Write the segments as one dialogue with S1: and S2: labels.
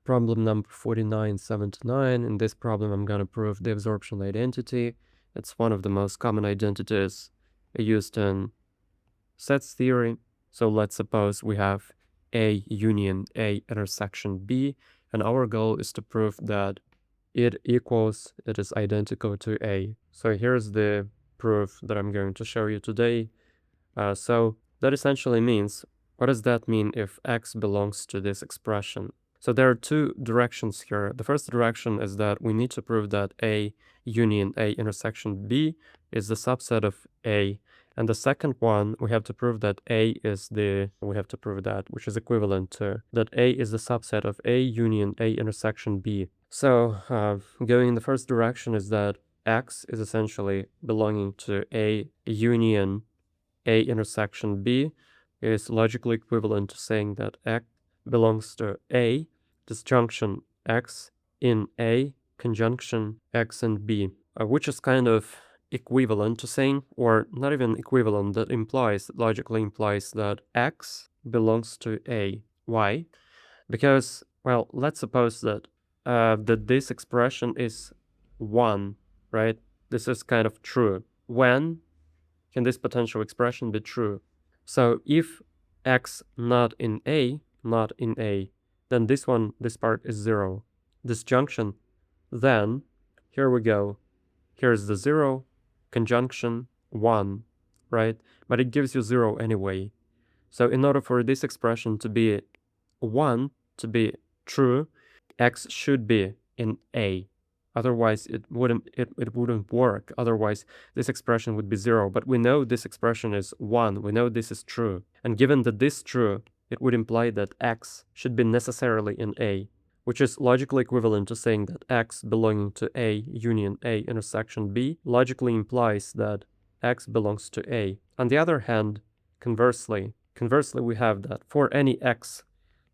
S1: problem number 4979. In this problem, I'm going to prove the absorption identity. It's one of the most common identities used in sets theory. So let's suppose we have A union A intersection B, and our goal is to prove that it is identical to A. So here's the proof that I'm going to show you today. So that essentially means, what does that mean if X belongs to this expression? So there are two directions here. The first direction is that we need to prove that A union A intersection B is the subset of A. And the second one, we have to prove that which is equivalent to, that A is the subset of A union A intersection B. So going in the first direction is that X is essentially belonging to A union A intersection B is logically equivalent to saying that X belongs to A, disjunction X in A, conjunction X in B, which is kind of equivalent to saying, or not even equivalent, that logically implies that X belongs to A. Why? Because, well, let's suppose that this expression is 1, right? This is kind of true. When can this potential expression be true? So if X not in A, then this part is 0. Disjunction, then, here we go. Here's the 0, conjunction 1, right? But it gives you 0 anyway. So in order for this expression to be 1, to be true, X should be in A. Otherwise, it wouldn't work. Otherwise, this expression would be 0. But we know this expression is 1. We know this is true. And given that this is true, it would imply that X should be necessarily in A, which is logically equivalent to saying that X belonging to A union A intersection B logically implies that X belongs to A. On the other hand, conversely, we have that for any X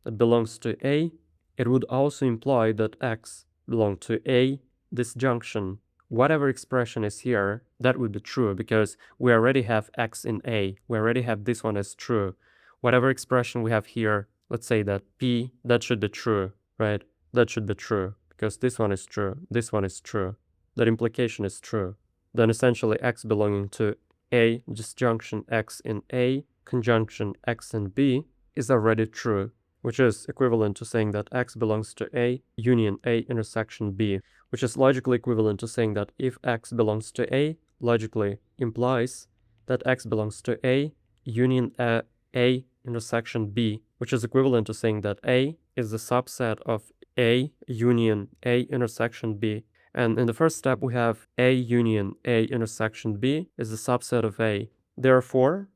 S1: that belongs to A, it would also imply that X belongs to A disjunction. Whatever expression is here, that would be true because we already have X in A. We already have this one as true. Whatever expression we have here, let's say that P, that should be true, right? That should be true because this one is true. This one is true. That implication is true. Then essentially X belonging to A disjunction X in A conjunction X in B is already true, which is equivalent to saying that X belongs to A union A intersection B, which is logically equivalent to saying that if X belongs to A, logically implies that X belongs to A union A intersection B, which is equivalent to saying that A is the subset of A union A intersection B. And in the first step, we have A union A intersection B is the subset of A. Therefore,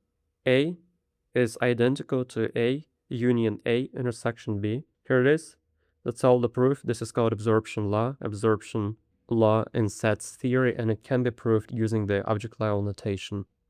S1: A is identical to A union A intersection B. Here it is. That's all the proof. This is called absorption law. Absorption law in sets theory, and it can be proved using the object level notation.